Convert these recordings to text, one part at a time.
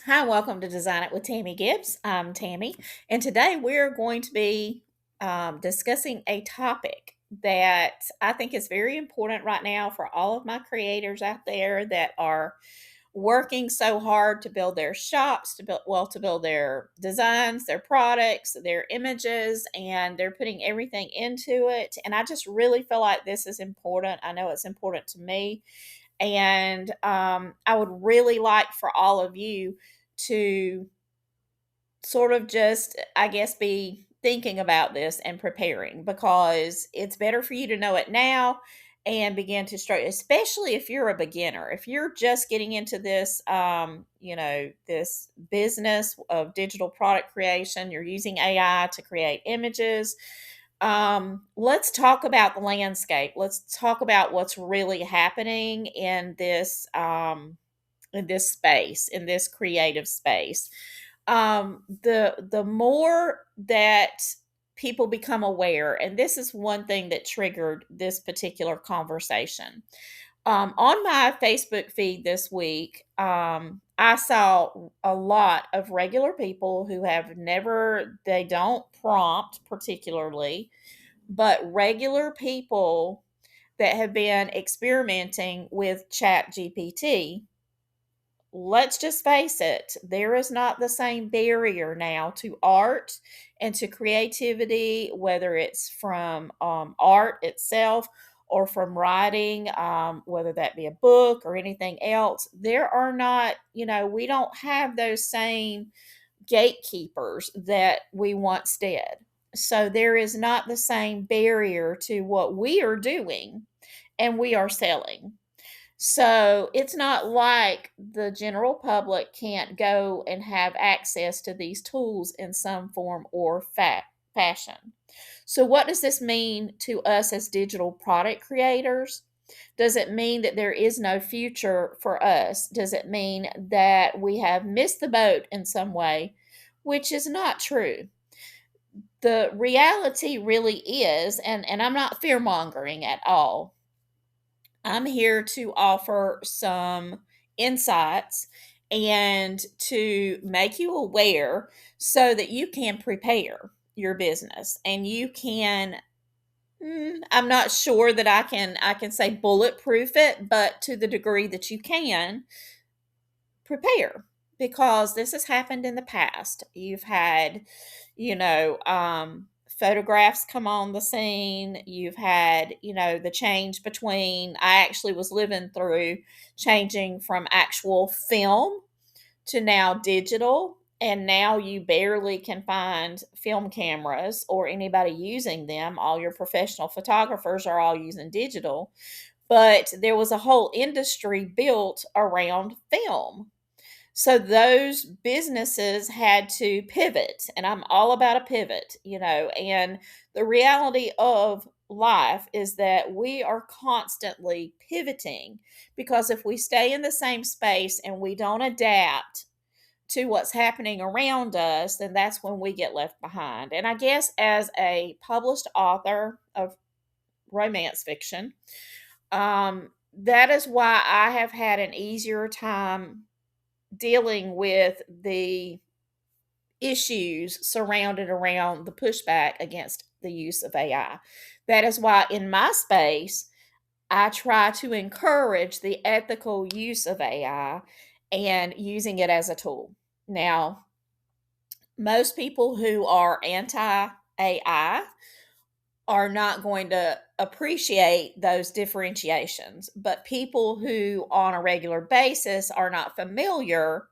Hi, welcome to Design It with Tammie Gibbs. I'm Tammie, and today we're going to be discussing a topic that I think is very important right now for all of my creators out there that are working so hard to build their shops, to build their designs, their products, their images, and they're putting everything into it. And I just really feel like this is important. I know it's important to me, and I would really like for all of you to sort of just, I guess, be thinking about this and preparing because it's better for you to know it now and begin to start, especially if you're a beginner. If you're just getting into this, this business of digital product creation, you're using AI to create images. Let's talk about the landscape. Let's talk about what's really happening in this space, in this creative space. The more that people become aware, and this is one thing that triggered this particular conversation. On my Facebook feed this week, I saw a lot of regular people who have never, they don't prompt particularly, but regular people that have been experimenting with Chat GPT. Let's just face it, there is not the same barrier now to art and to creativity, whether it's from art itself or from writing, whether that be a book or anything else. There are not, we don't have those same gatekeepers that we once did. So there is not the same barrier to what we are doing and we are selling. So it's not like the general public can't go and have access to these tools in some form or fashion. So, what does this mean to us as digital product creators? Does it mean that there is no future for us? Does it mean that we have missed the boat in some way? Which is not true. The reality really is, and I'm not fear mongering at all, I'm here to offer some insights and to make you aware so that you can prepare your business and you can I'm not sure that I can say bulletproof it, but to the degree that you can prepare, because this has happened in the past. You've had, photographs come on the scene. You've had, the change between, I actually was living through changing from actual film to now digital. And now you barely can find film cameras or anybody using them. All your professional photographers are all using digital. But there was a whole industry built around film, so those businesses had to pivot, and I'm all about a pivot, and the reality of life is that we are constantly pivoting, because if we stay in the same space and we don't adapt to what's happening around us, then that's when we get left behind. And I guess as a published author of romance fiction, that is why I have had an easier time dealing with the issues surrounded around the pushback against the use of AI. That is why in my space, I try to encourage the ethical use of AI and using it as a tool. Now, most people who are anti AI are not going to appreciate those differentiations, but people who on a regular basis are not familiar,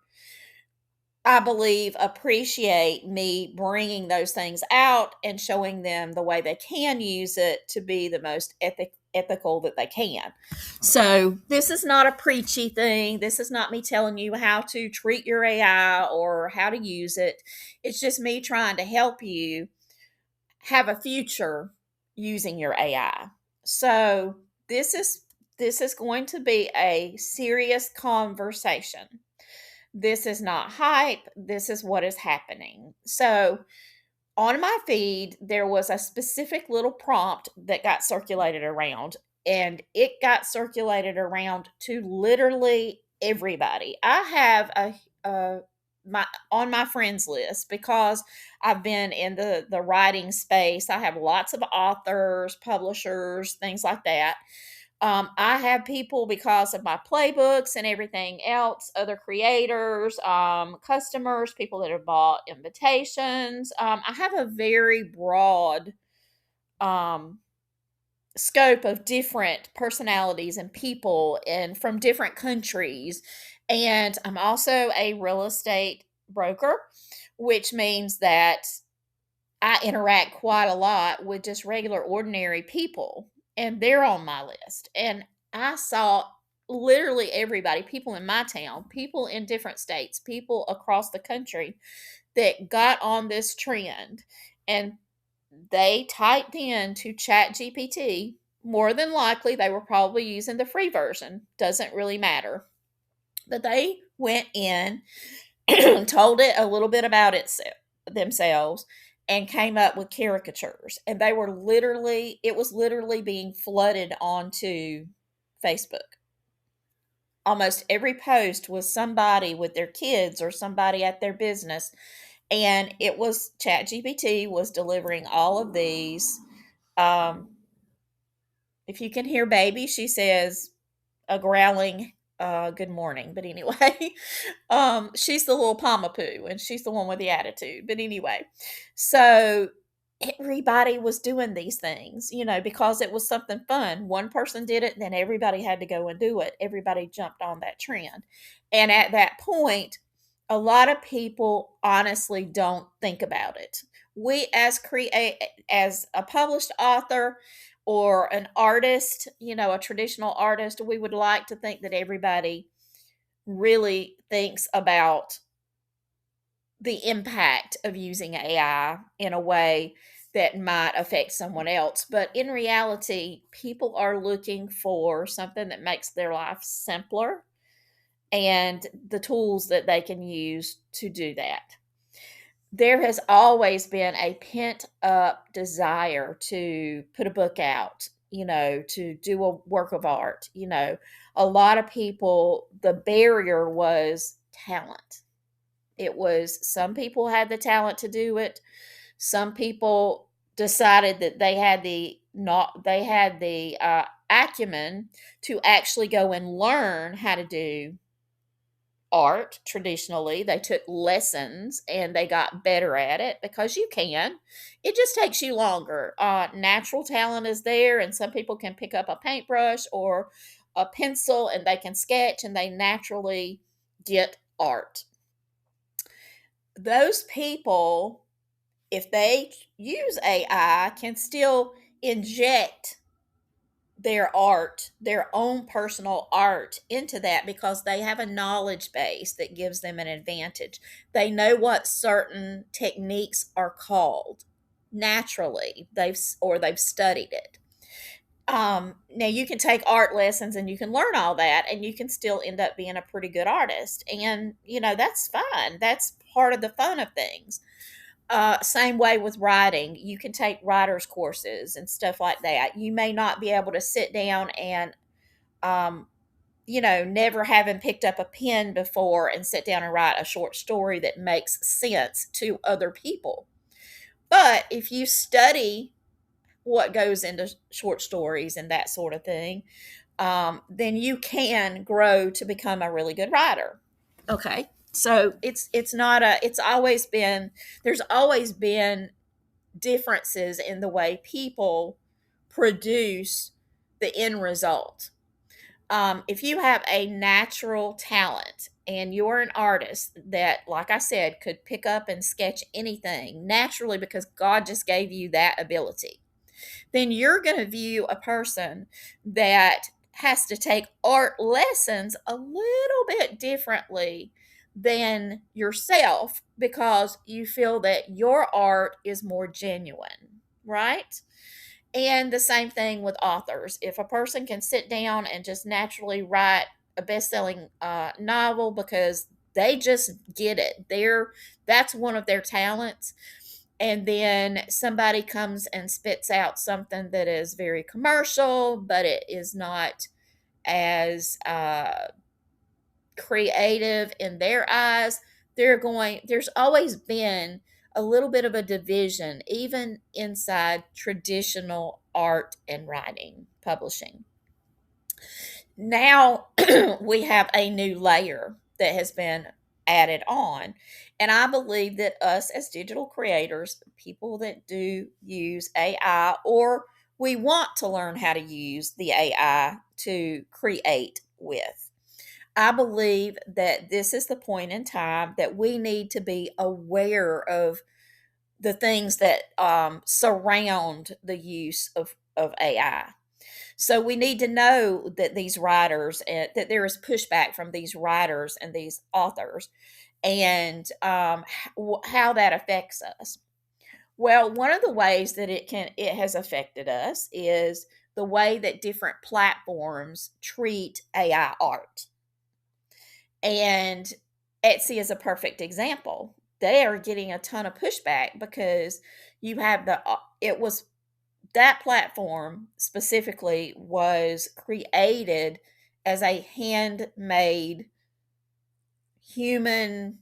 I believe, appreciate me bringing those things out and showing them the way they can use it to be the most ethical that they can. So, this is not a preachy thing. This is not me telling you how to treat your AI or how to use it. It's just me trying to help you have a future using your AI. So, this is going to be a serious conversation. This is not hype. This is what is happening. So, on my feed, there was a specific little prompt that got circulated around, and it got circulated around to literally everybody. I have a my on my friends list because I've been in the writing space. I have lots of authors, publishers, things like that. I have people because of my playbooks and everything else, other creators, customers, people that have bought invitations. I have a very broad um, scope of different personalities and people and from different countries. And I'm also a real estate broker, which means that I interact quite a lot with just regular, ordinary people, and they're on my list. And I saw literally everybody, people in my town, people in different states, people across the country that got on this trend and they typed in to Chat GPT. More than likely, they were probably using the free version. Doesn't really matter. But they went in, told it a little bit about themselves, and came up with caricatures. And they were literally, it was literally being flooded onto Facebook. Almost every post was somebody with their kids or somebody at their business. And it was ChatGPT was delivering all of these. Um, if you can hear baby, she says a growling good morning. But anyway, she's the little Poo and she's the one with the attitude. But anyway, so everybody was doing these things, because it was something fun. One person did it, then everybody had to go and do it. Everybody jumped on that trend. And at that point, a lot of people honestly don't think about it. We as a published author or an artist, a traditional artist, we would like to think that everybody really thinks about the impact of using AI in a way that might affect someone else. But in reality, people are looking for something that makes their life simpler and the tools that they can use to do that. There has always been a pent up desire to put a book out, to do a work of art. A lot of people, the barrier was talent. It was some people had the talent to do it. Some people decided that they had the acumen to actually go and learn how to do art traditionally. They took lessons and they got better at it because you can. It just takes you longer. Natural talent is there, and some people can pick up a paintbrush or a pencil and they can sketch and they naturally get art. Those people, if they use AI, can still inject their art, their own personal art into that because they have a knowledge base that gives them an advantage. They know what certain techniques are called naturally. They've studied it. Now you can take art lessons and you can learn all that and you can still end up being a pretty good artist. And that's fine. That's part of the fun of things. Same way with writing. You can take writer's courses and stuff like that. You may not be able to sit down and, um, never having picked up a pen before and sit down and write a short story that makes sense to other people. But if you study what goes into short stories and that sort of thing, then you can grow to become a really good writer. Okay. So it's not a it's always been there's always been differences in the way people produce the end result. If you have a natural talent and you're an artist that, like I said, could pick up and sketch anything naturally because God just gave you that ability, then you're going to view a person that has to take art lessons a little bit differently than yourself because you feel that your art is more genuine, right? And the same thing with authors. If a person can sit down and just naturally write a best-selling novel because they just get it, that's one of their talents, and then somebody comes and spits out something that is very commercial, but it is not as creative in their eyes, there's always been a little bit of a division, even inside traditional art and writing, publishing. Now we have a new layer that has been added on. And I believe that us as digital creators, people that do use AI, or we want to learn how to use the AI to create with, I believe that this is the point in time that we need to be aware of the things that surround the use of AI. So we need to know that these writers, that there is pushback from these writers and these authors, and how that affects us. Well, one of the ways that it has affected us is the way that different platforms treat AI art. And Etsy is a perfect example. They are getting a ton of pushback because you have it was that platform specifically was created as a handmade, human,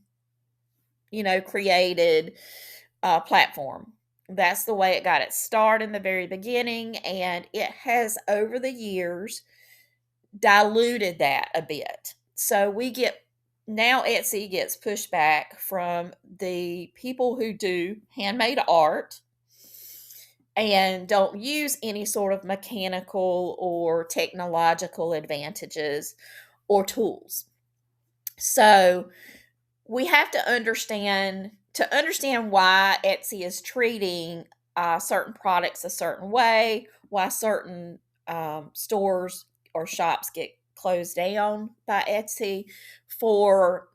created platform. That's the way it got its start in the very beginning, and it has over the years diluted that a bit. So we get now Etsy gets pushback from the people who do handmade art and don't use any sort of mechanical or technological advantages or tools. So we have to understand why Etsy is treating certain products a certain way, why certain stores or shops get closed down by Etsy for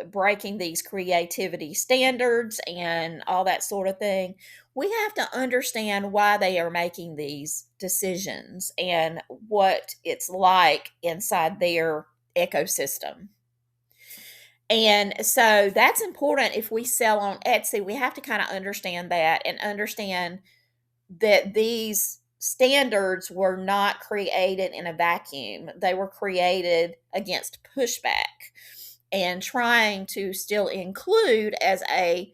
breaking these creativity standards and all that sort of thing. We have to understand why they are making these decisions and what it's like inside their ecosystem. And so that's important. If we sell on Etsy, we have to kind of understand that and understand that these standards were not created in a vacuum. They were created against pushback and trying to still include as a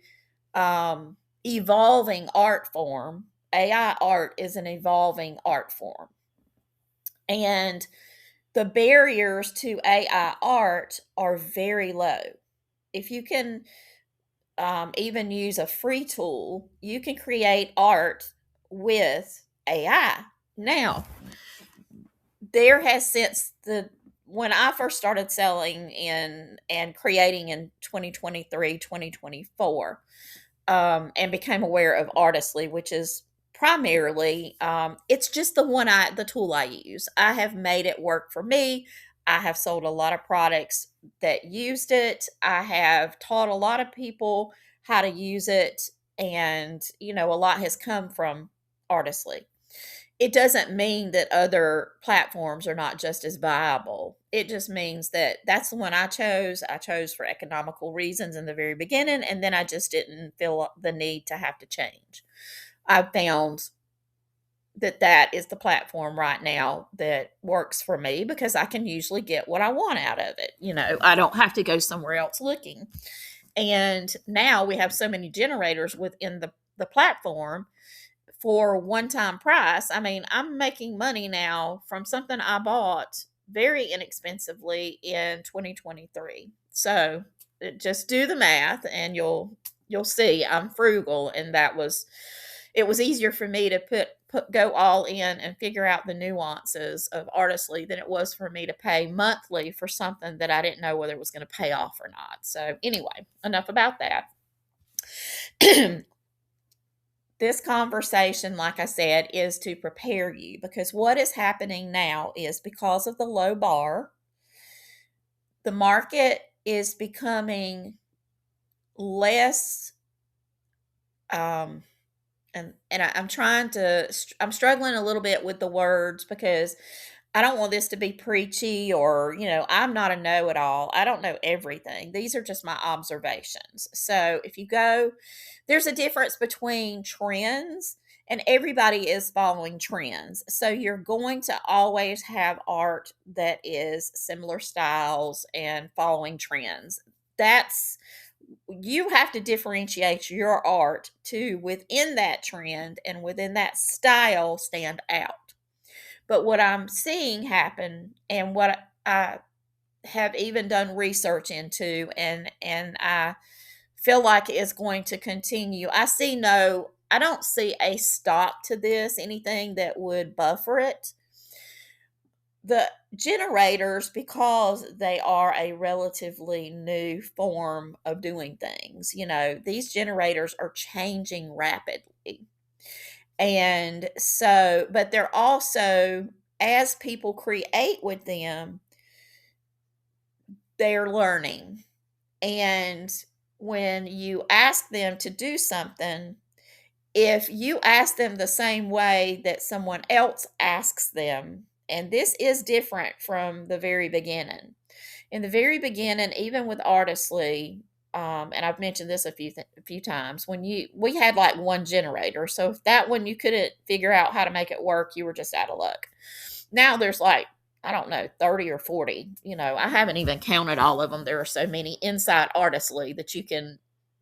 evolving art form. AI art is an evolving art form. And the barriers to AI art are very low. If you can even use a free tool, you can create art with AI. Now, there has since the when I first started selling in and creating in 2023, 2024, and became aware of Artistly, which is primarily it's just the tool I use. I have made it work for me. I have sold a lot of products that used it. I have taught a lot of people how to use it, and a lot has come from Artistly. It doesn't mean that other platforms are not just as viable. It just means that that's the one I chose. I chose for economical reasons in the very beginning, and then I just didn't feel the need to have to change. I've found that that is the platform right now that works for me because I can usually get what I want out of it. I don't have to go somewhere else looking. And now we have so many generators within the platform for one-time price. I mean, I'm making money now from something I bought very inexpensively in 2023. So just do the math and you'll see I'm frugal, and it was easier for me to go all in and figure out the nuances of Artistly than it was for me to pay monthly for something that I didn't know whether it was going to pay off or not. So anyway, enough about that. This conversation, like I said, is to prepare you, because what is happening now is because of the low bar, the market is becoming less, I'm struggling a little bit with the words because I don't want this to be preachy or, I'm not a know it all. I don't know everything. These are just my observations. So there's a difference between trends, and everybody is following trends. So you're going to always have art that is similar styles and following trends. that's you have to differentiate your art to within that trend and within that style stand out. But what I'm seeing happen and what I have even done research into and I feel like it's going to continue. I don't see a stop to this, anything that would buffer it. The generators, because they are a relatively new form of doing things, these generators are changing rapidly. And so, but they're also, as people create with them, they're learning. And when you ask them to do something, if you ask them the same way that someone else asks them, and this is different from the very beginning. In the very beginning, even with Artistly, and I've mentioned this a few times, we had like one generator, so if that one you couldn't figure out how to make it work, you were just out of luck. Now there's like, I don't know, 30 or 40. I haven't even counted all of them. There are so many inside Artistly that you can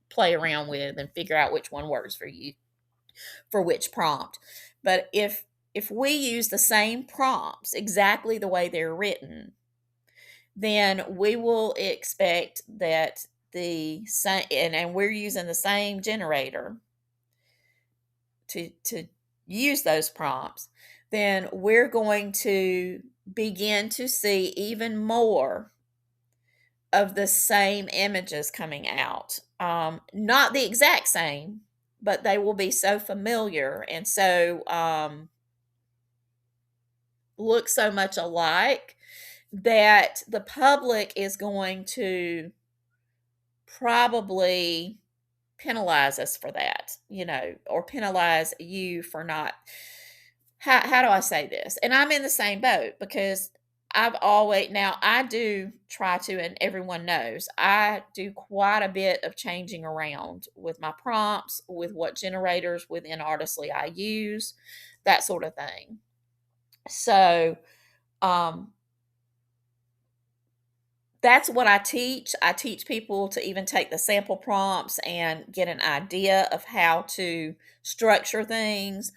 play around with and figure out which one works for you for which prompt. But if we use the same prompts exactly the way they're written, then we will expect that the same, and we're using the same generator to use those prompts, then we're going to begin to see even more of the same images coming out. Not the exact same, but they will be so familiar and so look so much alike that the public is going to probably penalize us for that, or penalize you for not. How do I say this? And I'm in the same boat because I do try to, and everyone knows, I do quite a bit of changing around with my prompts, with what generators within Artistly I use, that sort of thing. So, um, that's what I teach. I teach people to even take the sample prompts and get an idea of how to structure things,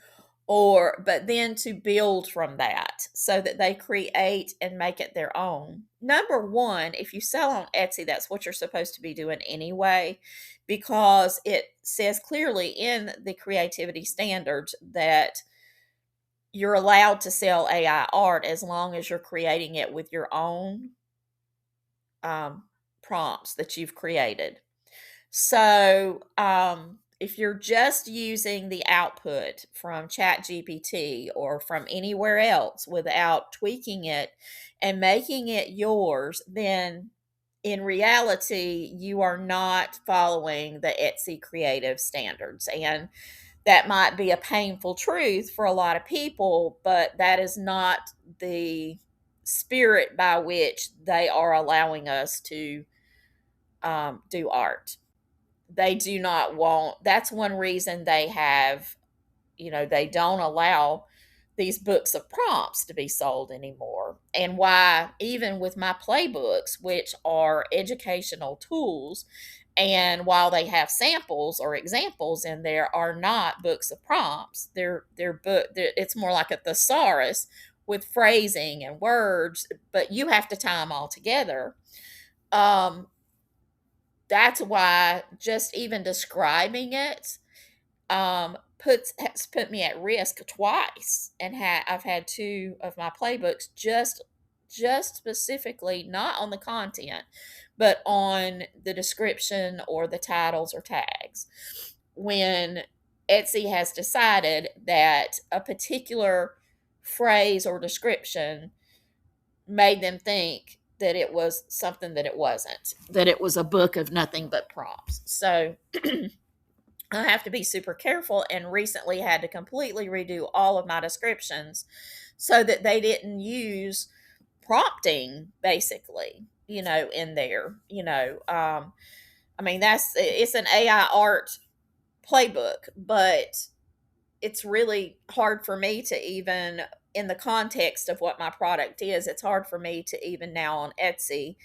but then to build from that so that they create and make it their own. Number one, if you sell on Etsy, that's what you're supposed to be doing anyway, because it says clearly in the creativity standards that you're allowed to sell AI art as long as you're creating it with your own prompts that you've created. So, if you're just using the output from ChatGPT or from anywhere else without tweaking it and making it yours, then in reality, you are not following the Etsy creative standards. And that might be a painful truth for a lot of people, but that is not the spirit by which they are allowing us to do art. They do not want, that's one reason they have, they don't allow these books of prompts to be sold anymore. And why, even with my playbooks, which are educational tools, and while they have samples or examples in there, are not books of prompts. It's more like a thesaurus with phrasing and words, but you have to tie them all together. Um, that's why just even describing it has put me at risk twice, and I've had two of my playbooks just specifically not on the content, but on the description or the titles or tags. When Etsy has decided that a particular phrase or description made them think that it was something that it wasn't, that it was a book of nothing but prompts. So I have to be super careful, and recently had to completely redo all of my descriptions so that they didn't use prompting basically, in there, I mean, it's an AI art playbook, but it's really hard for me to even, in the context of what my product is, it's hard for me to even now on Etsy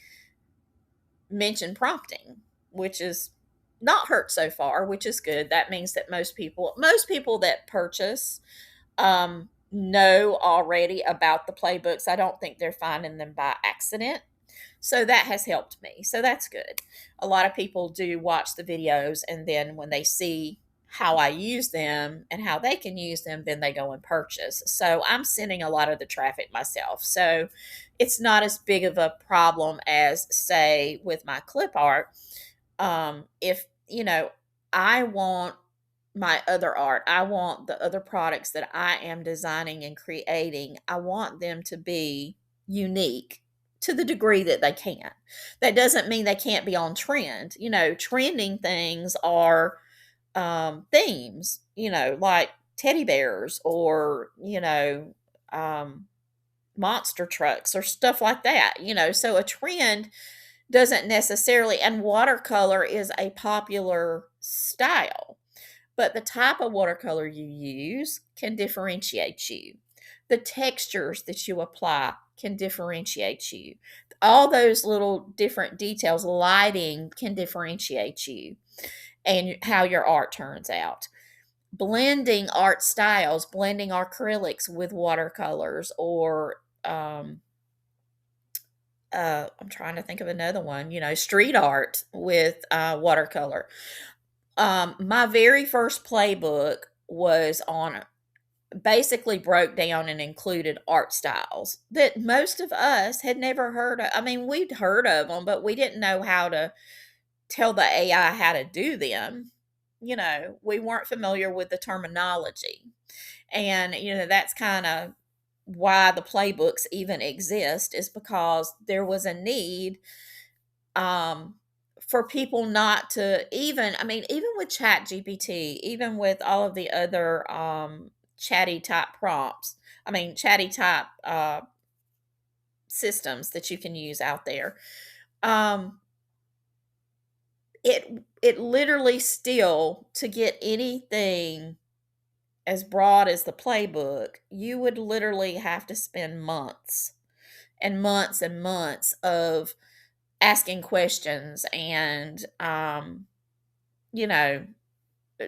mention prompting, which is not hurt so far, which is good. That means that most people that purchase know already about the playbooks. I don't think they're finding them by accident. So that has helped me. So that's good. A lot of people do watch the videos, and then when they see how I use them and how they can use them, then they go and purchase. So I'm sending a lot of the traffic myself. So it's not as big of a problem as, say, with my clip art. If, I want my other art, I want the other products that I am designing and creating, I want them to be unique to the degree that they can. That doesn't mean they can't be on trend. Trending things are themes, like teddy bears or, monster trucks or stuff like that. So a trend doesn't necessarily, and watercolor is a popular style, but the type of watercolor you use can differentiate you. The textures that you apply can differentiate you. All those little different details, lighting can differentiate you and how your art turns out. Blending art styles, blending acrylics with watercolors, or I'm trying to think of another one, street art with watercolor. My very first playbook was on, basically broke down and included art styles that most of us had never heard of. I mean, we'd heard of them, but we didn't know how to tell the AI how to do them. We weren't familiar with the terminology. And, that's kind of why the playbooks even exist, is because there was a need for people not to, even with Chat GPT, even with all of the other chatty type prompts, chatty type systems that you can use out there. It literally still, to get anything as broad as the playbook, you would literally have to spend months and months and months of asking questions and, you know,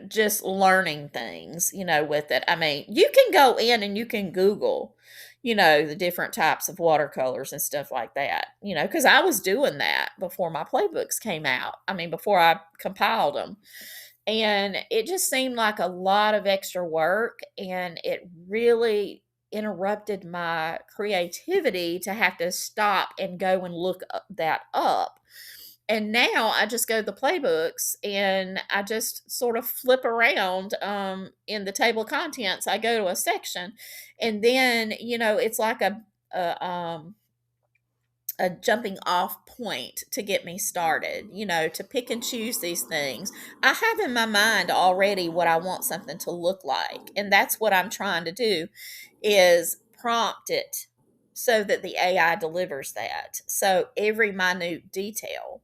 just learning things, with it. I mean, you can go in and you can Google, the different types of watercolors and stuff like that, because I was doing that before my playbooks came out. Before I compiled them. And it just seemed like a lot of extra work, and it really interrupted my creativity to have to stop and go and look that up. And now I just go to the playbooks and I just sort of flip around in the table of contents. I go to a section, and then, it's like a jumping off point to get me started, to pick and choose these things. I have in my mind already what I want something to look like. And that's what I'm trying to do, is prompt it so that the AI delivers that. So every minute detail.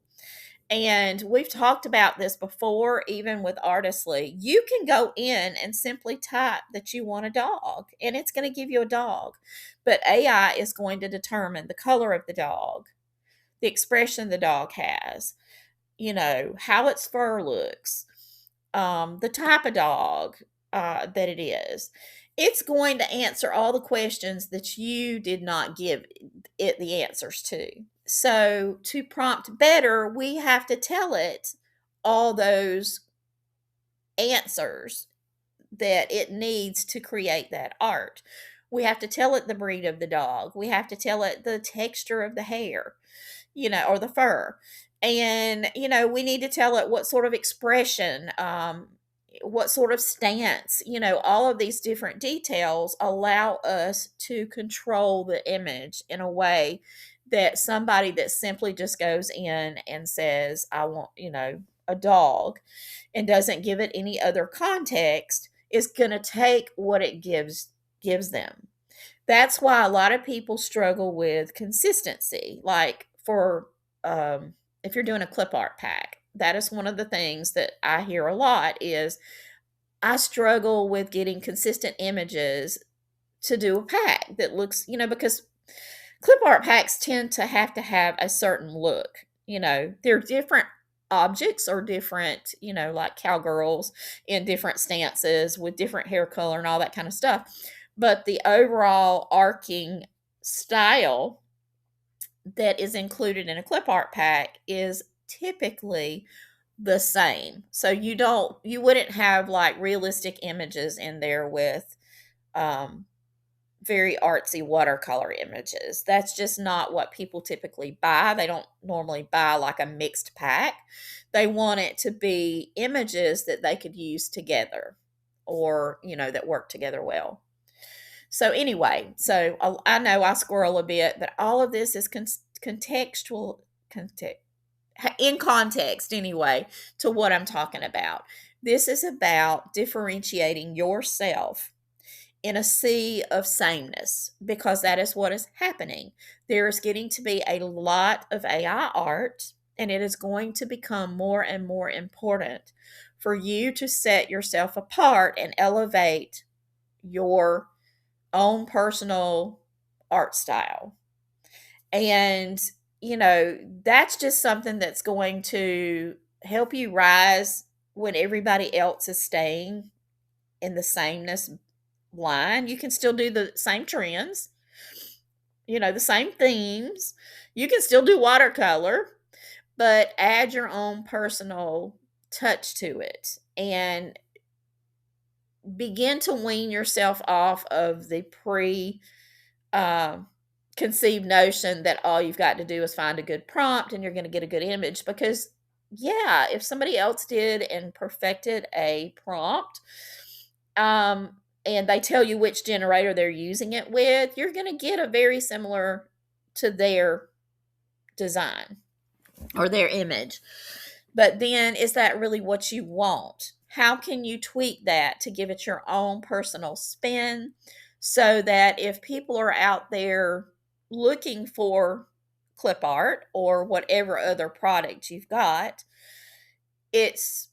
And we've talked about this before, even with Artistly. You can go in and simply type that you want a dog, and it's going to give you a dog. But AI is going to determine the color of the dog, the expression the dog has, how its fur looks, the type of dog that it is. It's going to answer all the questions that you did not give it the answers to. So, to prompt better, we have to tell it all those answers that it needs to create that art. We have to tell it the breed of the dog. We have to tell it the texture of the hair, or the fur. And, we need to tell it what sort of expression, what sort of stance, all of these different details allow us to control the image in a way that somebody that simply just goes in and says, I want, a dog, and doesn't give it any other context, is going to take what it gives them. That's why a lot of people struggle with consistency. Like if you're doing a clip art pack, that is one of the things that I hear a lot is, I struggle with getting consistent images to do a pack that looks, because clip art packs tend to have a certain look. they're different objects or different, like cowgirls in different stances with different hair color and all that kind of stuff. But the overall arcing style that is included in a clip art pack is typically the same. So you wouldn't have like realistic images in there with um very artsy watercolor images. That's just not what people typically buy. They don't normally buy like a mixed pack. They want it to be images that they could use together or, that work together well. So, anyway, I know I squirrel a bit, but all of this is contextual, context, in context anyway, to what I'm talking about. This is about differentiating yourself in a sea of sameness because that is what is happening. There is getting to be a lot of AI art, and it is going to become more and more important for you to set yourself apart and elevate your own personal art style. And, that's just something that's going to help you rise when everybody else is staying in the sameness line. You can still do the same trends, the same themes. You can still do watercolor, but add your own personal touch to it and begin to wean yourself off of the uh, conceived notion that all you've got to do is find a good prompt and you're going to get a good image. Because, yeah, if somebody else did and perfected a prompt, and they tell you which generator they're using it with, you're going to get a very similar to their design or their image. But then, is that really what you want? How can you tweak that to give it your own personal spin so that if people are out there looking for clip art or whatever other product you've got, it's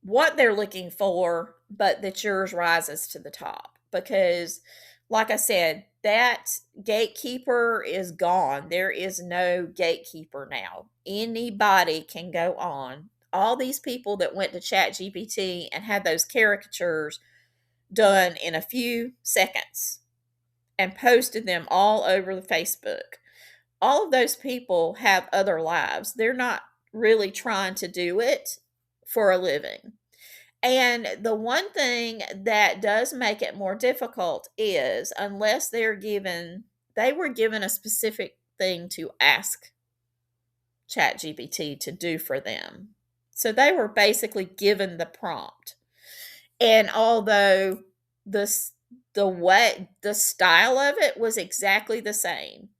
what they're looking for, but that yours rises to the top. Because, like I said, that gatekeeper is gone. There is no gatekeeper now. Anybody can go on. All these people that went to Chat GPT and had those caricatures done in a few seconds and posted them all over the Facebook. All of those people have other lives. They're not really trying to do it for a living. And the one thing that does make it more difficult is unless they were given a specific thing to ask ChatGPT to do for them. So they were basically given the prompt. And although the style of it was exactly the same,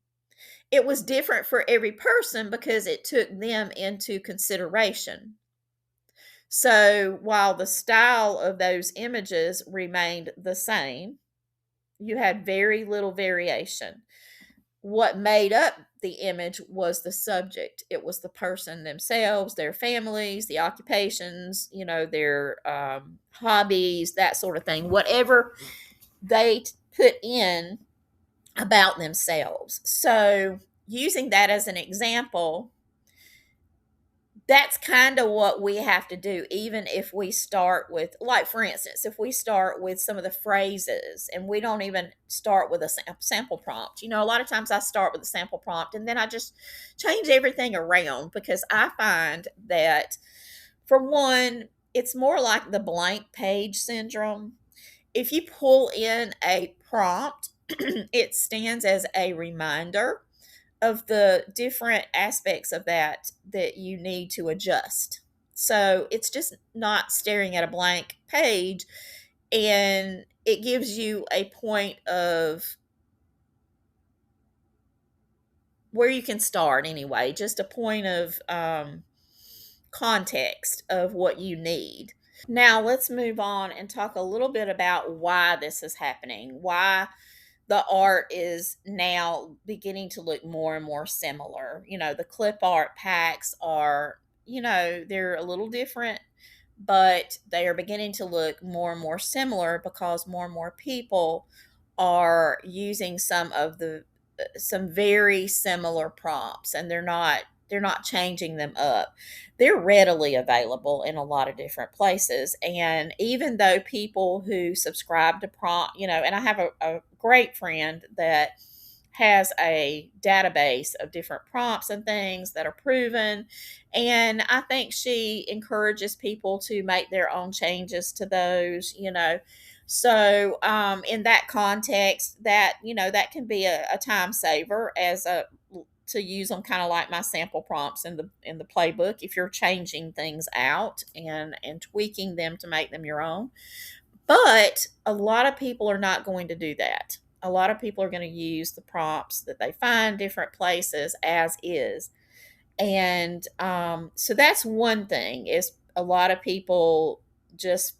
it was different for every person because it took them into consideration. So while the style of those images remained the same, you had very little variation. What made up the image was the subject. It was the person themselves, their families, the occupations, their hobbies, that sort of thing. Whatever they put in about themselves. So using that as an example, that's kind of what we have to do, even if we start with, like, for instance, if we start with some of the phrases and we don't even start with a sample prompt. A lot of times I start with a sample prompt and then I just change everything around because I find that, for one, it's more like the blank page syndrome. If you pull in a prompt, it stands as a reminder of the different aspects of that you need to adjust. So it's just not staring at a blank page, and it gives you a point of where you can start anyway, just a point of context of what you need. Now let's move on and talk a little bit about why this is happening, why the art is now beginning to look more and more similar. The clip art packs are, they're a little different, but they are beginning to look more and more similar because more and more people are using some very similar prompts, and they're not they're not changing them up. They're readily available in a lot of different places. And even though people who subscribe to prompt, and I have a great friend that has a database of different prompts and things that are proven. And I think she encourages people to make their own changes to those. So, in that context, that can be a time saver as a to use them kind of like my sample prompts in the playbook if you're changing things out and tweaking them to make them your own. But a lot of people are not going to do that. A lot of people are going to use the prompts that they find different places as is. And so that's one thing, is a lot of people just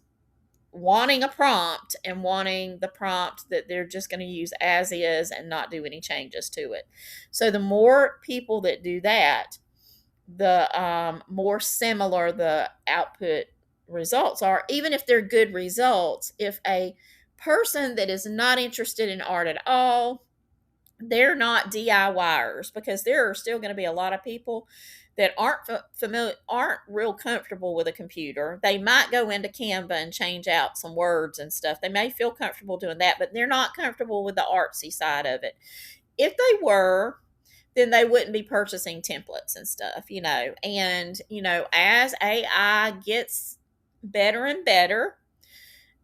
wanting a prompt and wanting the prompt that they're just going to use as is and not do any changes to it. So the more people that do that, the more similar the output results are, even if they're good results. If a person that is not interested in art at all, they're not DIYers, because there are still going to be a lot of people that aren't real comfortable with a computer. They might go into Canva and change out some words and stuff. They may feel comfortable doing that, but they're not comfortable with the artsy side of it. If they were, then they wouldn't be purchasing templates and stuff. And, as AI gets better and better,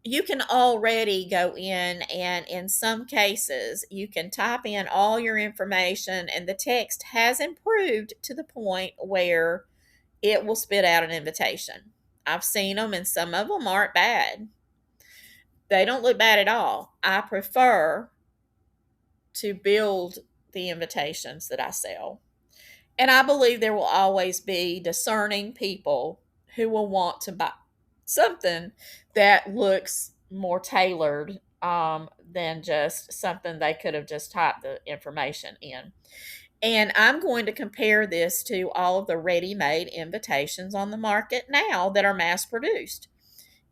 you can already go in, and in some cases you can type in all your information and the text has improved to the point where it will spit out an invitation. I've seen them, and some of them aren't bad. They don't look bad at all. I prefer to build the invitations that I sell. And I believe there will always be discerning people who will want to buy something that looks more tailored than just something they could have just typed the information in. And I'm going to compare this to all of the ready made invitations on the market now that are mass produced.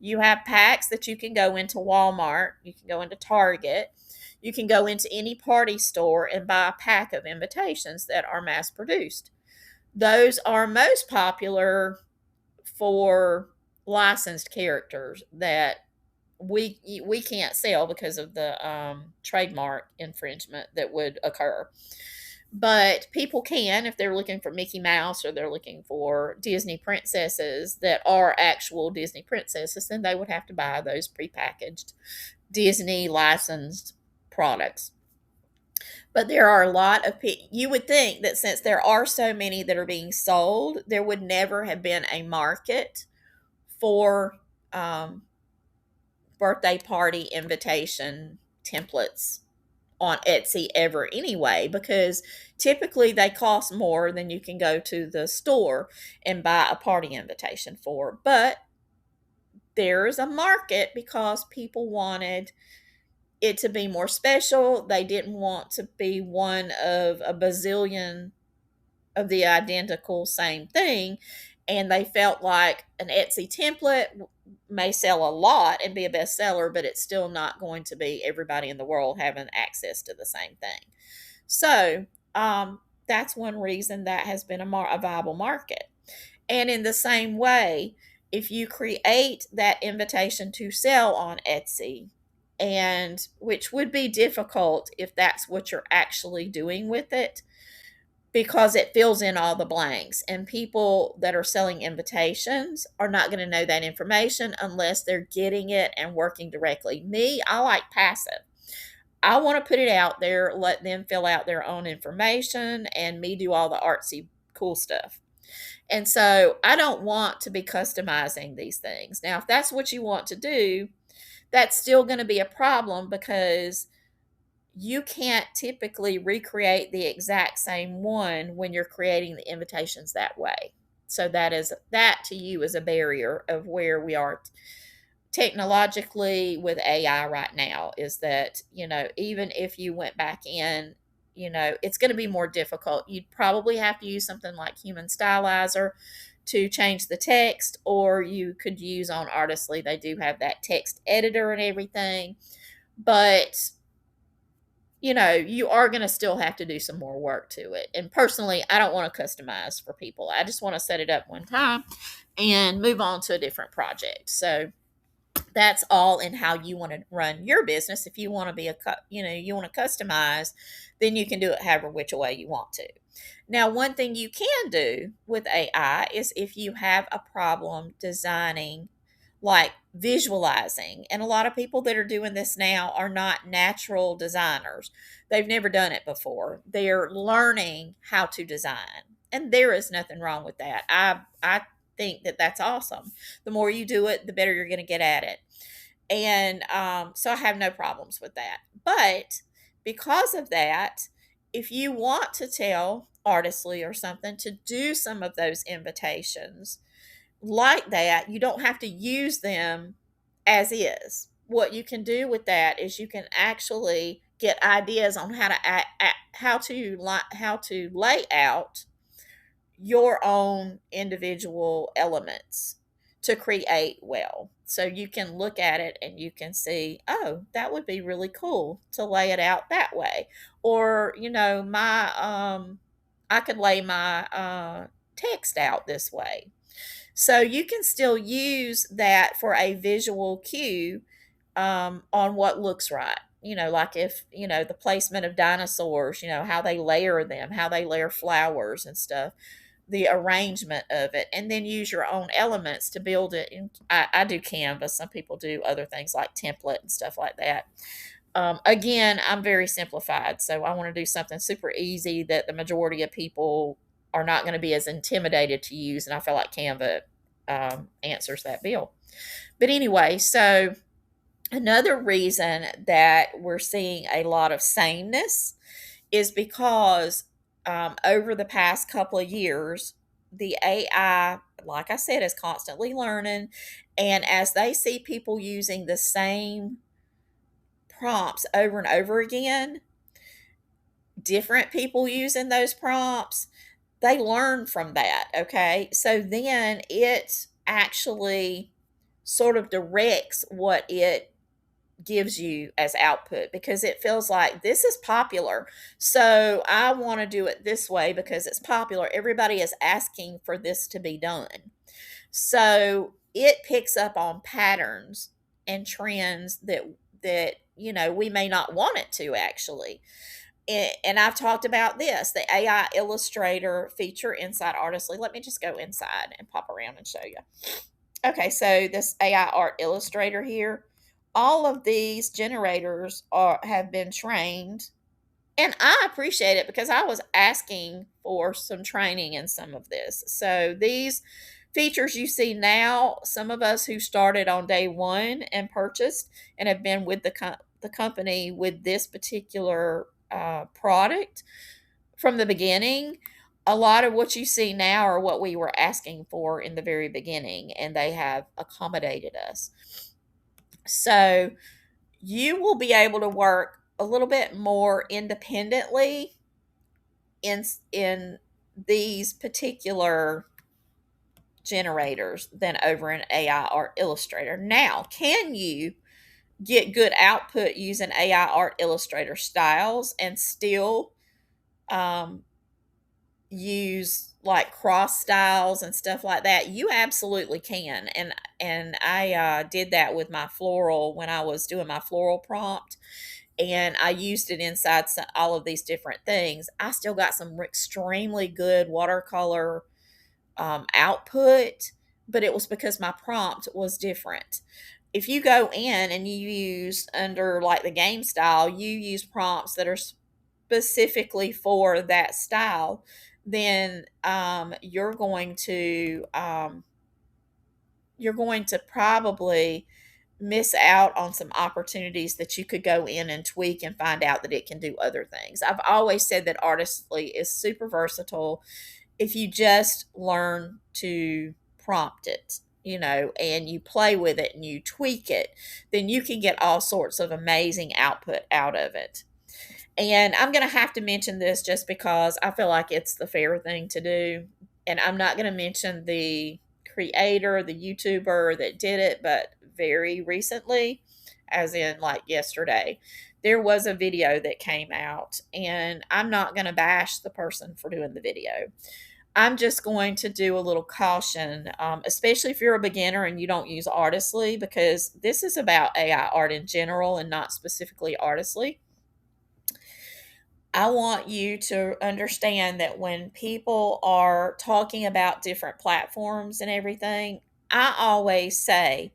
You have packs that you can go into Walmart, you can go into Target, you can go into any party store and buy a pack of invitations that are mass produced. Those are most popular for licensed characters that we can't sell because of the trademark infringement that would occur. But people can, if they're looking for Mickey Mouse or they're looking for Disney princesses that are actual Disney princesses, then they would have to buy those prepackaged Disney licensed products. But there are a lot of people. You would think that since there are so many that are being sold, there would never have been a market for um, birthday party invitation templates on Etsy ever anyway, because typically they cost more than you can go to the store and buy a party invitation for. But there is a market because people wanted it to be more special. They didn't want to be one of a bazillion of the identical same thing. And they felt like an Etsy template may sell a lot and be a bestseller, but it's still not going to be everybody in the world having access to the same thing. So that's one reason that has been a viable market. And in the same way, if you create that invitation to sell on Etsy, and which would be difficult if that's what you're actually doing with it, because it fills in all the blanks, and people that are selling invitations are not going to know that information unless they're getting it and working directly. Me, I like passive. I want to put it out there, let them fill out their own information, and me do all the artsy cool stuff. And so I don't want to be customizing these things. Now, if that's what you want to do, that's still going to be a problem, because you can't typically recreate the exact same one when you're creating the invitations that way. So that to you is a barrier of where we are technologically with AI right now, is that, even if you went back in, it's going to be more difficult. You'd probably have to use something like Human Stylizer to change the text, or you could use on Artistly. They do have that text editor and everything. But you are going to still have to do some more work to it. And personally, I don't want to customize for people. I just want to set it up one time and move on to a different project. So that's all in how you want to run your business. If you want to be you want to customize, then you can do it however which way you want to. Now, one thing you can do with AI is if you have a problem designing, like visualizing, and a lot of people that are doing this now are not natural designers. They've never done it before. They're learning how to design. And there is nothing wrong with that. I think that that's awesome. The more you do it, the better you're going to get at it. And so I have no problems with that. But because of that, if you want to tell Artistly or something to do some of those invitations like that, you don't have to use them as is. What you can do with that is you can actually get ideas on how to lay out your own individual elements to create well. So you can look at it and you can see, oh, that would be really cool to lay it out that way. Or, my I could lay my text out this way. So you can still use that for a visual cue on what looks right. Like if, the placement of dinosaurs, how they layer them, how they layer flowers and stuff, the arrangement of it, and then use your own elements to build it. And I do Canvas. Some people do other things like template and stuff like that. Again, I'm very simplified, so I want to do something super easy that the majority of people are not going to be as intimidated to use, and I feel like Canva answers that bill. But anyway, so another reason that we're seeing a lot of sameness is because over the past couple of years, the AI, like I said, is constantly learning. And as they see people using the same prompts over and over again, different people using those prompts, they learn from that. Okay. So then it actually sort of directs what it gives you as output, because it feels like this is popular. So I want to do it this way because it's popular. Everybody is asking for this to be done. So it picks up on patterns and trends that we may not want it to actually. And I've talked about this, the AI Illustrator feature inside Artistly. Let me just go inside and pop around and show you. Okay, so this AI Art Illustrator here, all of these generators have been trained, and I appreciate it because I was asking for some training in some of this. So these features you see now, some of us who started on day one and purchased and have been with the company with this particular product from the beginning, a lot of what you see now are what we were asking for in the very beginning, and they have accommodated us. So you will be able to work a little bit more independently in these particular generators than over an AI Art Illustrator. Now, can you get good output using AI Art Illustrator styles and still use like cross styles and stuff like that? You absolutely can. And I did that with my floral when I was doing my floral prompt, and I used it inside all of these different things. I still got some extremely good watercolor output, but it was because my prompt was different. If you go in and you use under like the game style, you use prompts that are specifically for that style, then you're going to probably miss out on some opportunities that you could go in and tweak and find out that it can do other things. I've always said that Artistly is super versatile if you just learn to prompt it, and you play with it and you tweak it, then you can get all sorts of amazing output out of it. And I'm going to have to mention this just because I feel like it's the fair thing to do. And I'm not going to mention the creator, the YouTuber that did it, but very recently, as in like yesterday, there was a video that came out, and I'm not going to bash the person for doing the video. I'm just going to do a little caution, especially if you're a beginner and you don't use Artistly, because this is about AI art in general and not specifically Artistly. I want you to understand that when people are talking about different platforms and everything, I always say,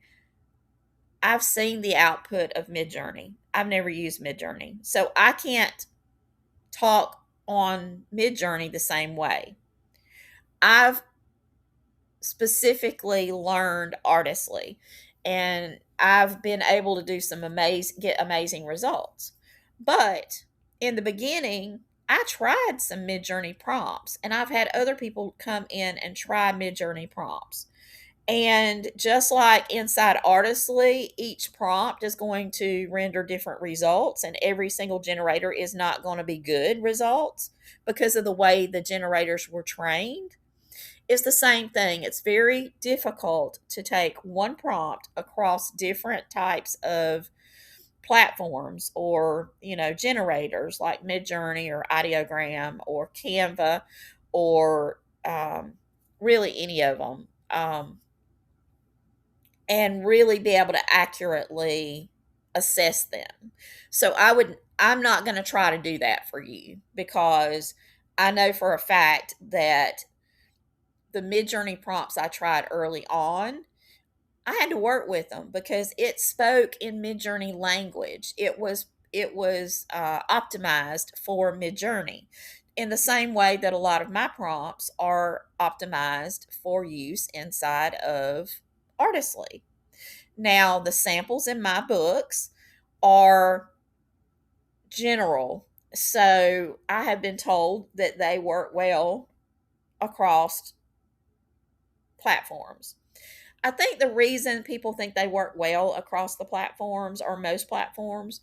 I've seen the output of Midjourney. I've never used Midjourney. So I can't talk on Midjourney the same way. I've specifically learned Artistly, and I've been able to do some get amazing results. But in the beginning, I tried some Midjourney prompts, and I've had other people come in and try Midjourney prompts. And just like inside Artistly, each prompt is going to render different results, and every single generator is not going to be good results because of the way the generators were trained. It's the same thing. It's very difficult to take one prompt across different types of platforms or, generators like Midjourney or Ideogram or Canva or really any of them. And really be able to accurately assess them. So I'm not going to try to do that for you, because I know for a fact that the Midjourney prompts I tried early on, I had to work with them because it spoke in Midjourney language. It was optimized for Midjourney in the same way that a lot of my prompts are optimized for use inside of Artistly. Now, the samples in my books are general, so I have been told that they work well across platforms. I think the reason people think they work well across the platforms or most platforms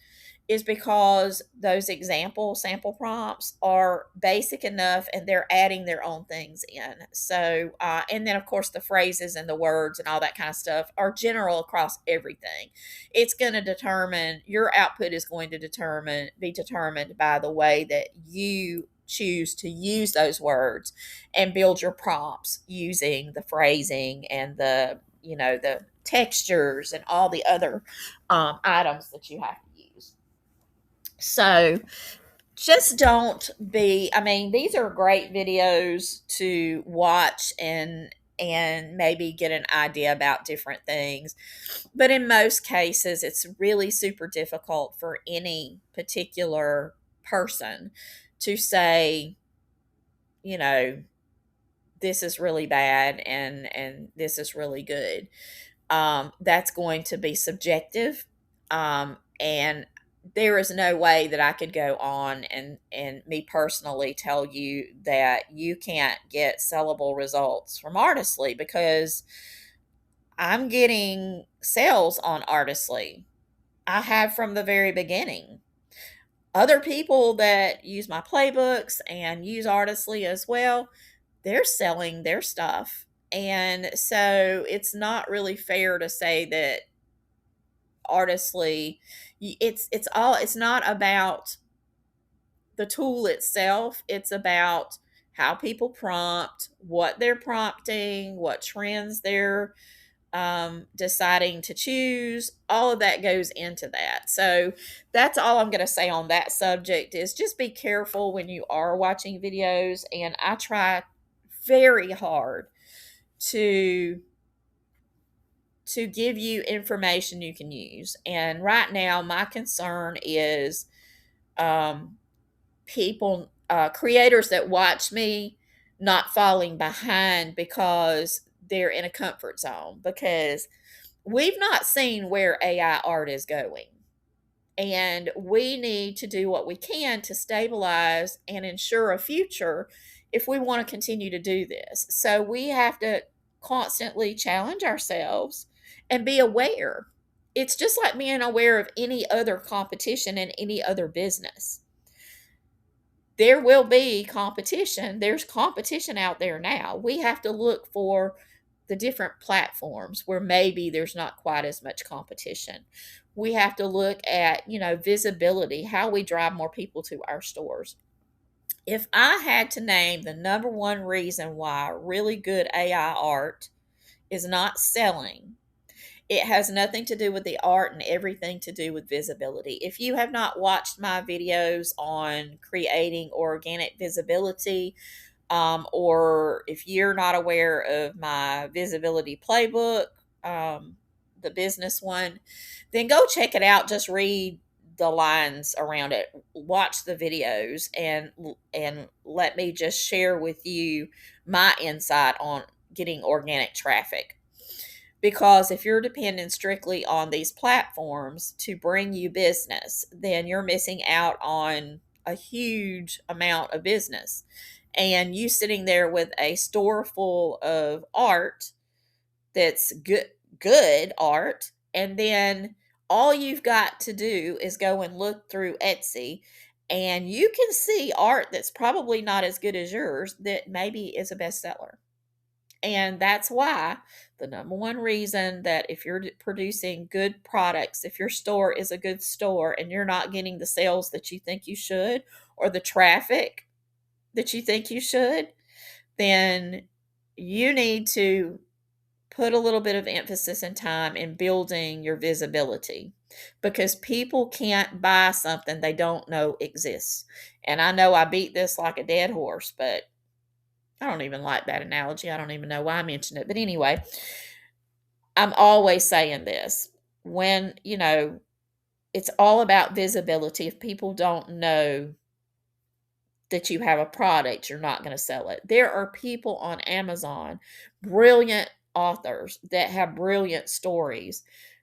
is because those example sample prompts are basic enough and they're adding their own things in. So, and then of course the phrases and the words and all that kind of stuff are general across everything. It's going to determine, your output is going to be determined by the way that you choose to use those words and build your prompts using the phrasing and the textures and all the other items that you have to use. So just don't be, I mean, these are great videos to watch and maybe get an idea about different things. But in most cases, it's really super difficult for any particular person to say, you know, this is really bad and this is really good. That's going to be subjective. And there is no way that I could go on and me personally tell you that you can't get sellable results from Artistly, because I'm getting sales on Artistly. I have from the very beginning. Other people that use my playbooks and use Artistly as well, they're selling their stuff. And so it's not really fair to say that Artistly, it's not about the tool itself. It's about how people prompt, what they're prompting, what trends they're deciding to choose. All of that goes into that. So that's all I'm going to say on that subject, is just be careful when you are watching videos. And I try very hard to give you information you can use. And right now, my concern is people, creators that watch me, not falling behind because they're in a comfort zone, because we've not seen where AI art is going. And we need to do what we can to stabilize and ensure a future if we want to continue to do this. So we have to constantly challenge ourselves and be aware. It's just like being aware of any other competition in any other business. There will be competition. There's competition out there now. We have to look for the different platforms where maybe there's not quite as much competition. We have to look at, visibility, how we drive more people to our stores. If I had to name the number one reason why really good AI art is not selling, it has nothing to do with the art and everything to do with visibility. If you have not watched my videos on creating organic visibility, or if you're not aware of my visibility playbook, the business one, then go check it out. Just read the lines around it, watch the videos, and let me just share with you my insight on getting organic traffic. Because if you're dependent strictly on these platforms to bring you business, then you're missing out on a huge amount of business. And you sitting there with a store full of art that's good art, and then all you've got to do is go and look through Etsy, and you can see art that's probably not as good as yours that maybe is a bestseller. And that's why the number one reason that if you're producing good products, if your store is a good store and you're not getting the sales that you think you should, or the traffic that you think you should, then you need to put a little bit of emphasis and time in building your visibility, because people can't buy something they don't know exists. And I know I beat this like a dead horse, but I don't even like that analogy. I don't even know why I mentioned it. But anyway, I'm always saying this when, it's all about visibility. If people don't know that you have a product, you're not going to sell it. There are people on Amazon, brilliant authors that have brilliant stories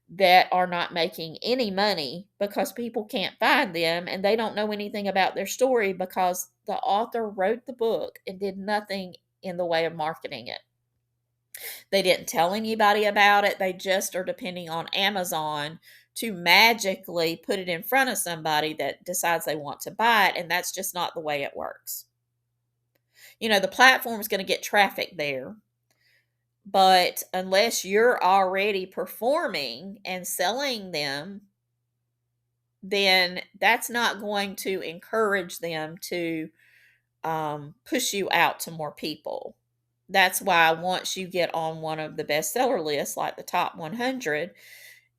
that are not making any money because people can't find them and they don't know anything about their story because the author wrote the book and did nothing in the way of marketing it. They didn't tell anybody about it. They just are depending on Amazon to magically put it in front of somebody that decides they want to buy it. And that's just not the way it works. The platform is going to get traffic there. But unless you're already performing and selling them, then that's not going to encourage them to push you out to more people. That's why once you get on one of the bestseller lists, like the top 100,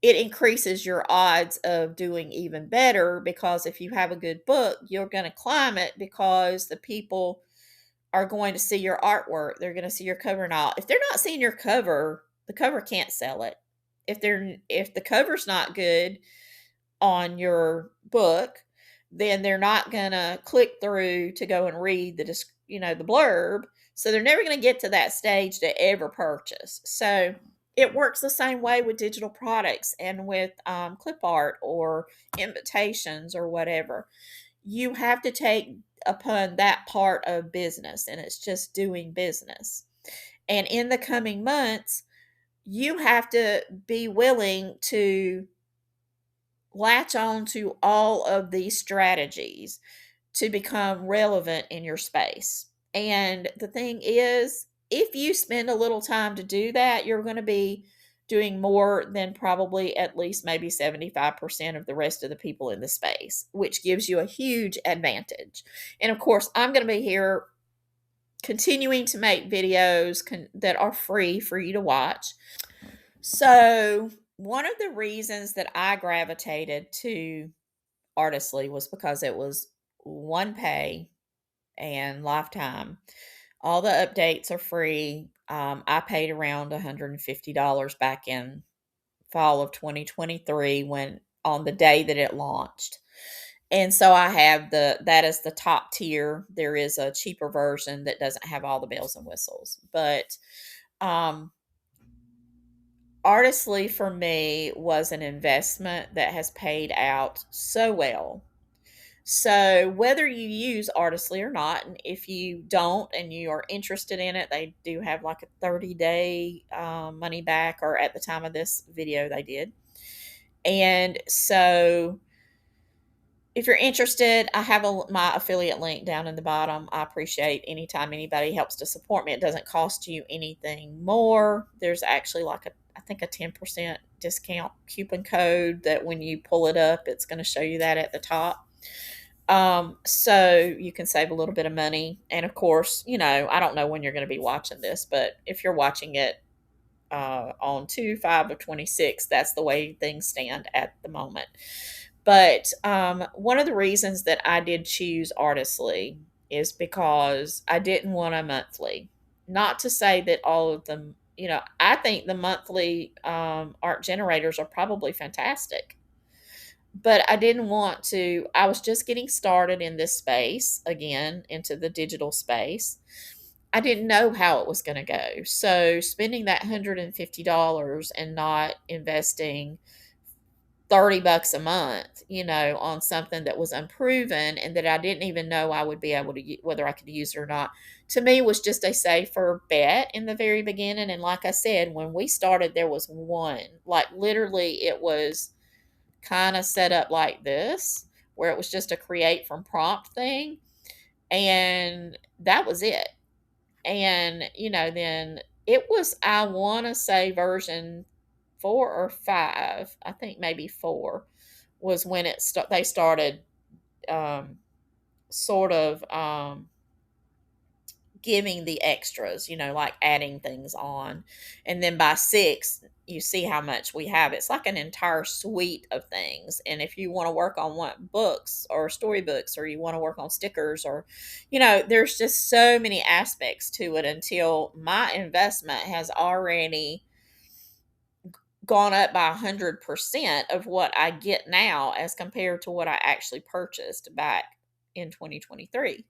it increases your odds of doing even better, because if you have a good book, you're going to climb it because the people are going to see your artwork. They're going to see your cover and all. If they're not seeing your cover, the cover can't sell it. If the cover's not good on your book, then they're not going to click through to go and read the blurb. So they're never going to get to that stage to ever purchase. So it works the same way with digital products and with clip art or invitations or whatever. You have to take upon that part of business, and it's just doing business. And in the coming months, you have to be willing to latch on to all of these strategies to become relevant in your space. And the thing is, if you spend a little time to do that, you're going to be doing more than probably at least maybe 75% of the rest of the people in the space, which gives you a huge advantage. And of course, I'm going to be here continuing to make videos that are free for you to watch. So, one of the reasons that I gravitated to Artistly was because it was one pay and lifetime. All the updates are free. I paid around $150 back in fall of 2023 when on the day that it launched. And so I have that is the top tier. There is a cheaper version that doesn't have all the bells and whistles. But Artistly for me was an investment that has paid out so well. So whether you use Artistly or not, and if you don't and you are interested in it, they do have like a 30-day money back, or at the time of this video they did. And so if you're interested, I have my affiliate link down in the bottom. I appreciate anytime anybody helps to support me. It doesn't cost you anything more. There's actually like I think a 10% discount coupon code that when you pull it up, it's going to show you that at the top. So you can save a little bit of money. And of course, I don't know when you're going to be watching this, but if you're watching it on 2/5 of 26, that's the way things stand at the moment. But one of the reasons that I did choose Artistly is because I didn't want a monthly. Not to say that all of them, I think the monthly art generators are probably fantastic. But I didn't want to, I was just getting started in this space again, into the digital space. I didn't know how it was going to go. So spending that $150 and not investing $30 a month, on something that was unproven and that I didn't even know I would be able to, whether I could use it or not, to me was just a safer bet in the very beginning. And like I said, when we started, there was one, like literally it was kind of set up like this, where it was just a create from prompt thing. And that was it. And, then it was, I want to say version 4 or 5, I think maybe 4 was when they started um, sort of giving the extras, like adding things on. And then by 6, you see how much we have. It's like an entire suite of things. And if you want to work on books or storybooks, or you want to work on stickers, or, there's just so many aspects to it until my investment has already gone up by 100% of what I get now as compared to what I actually purchased back in 2023.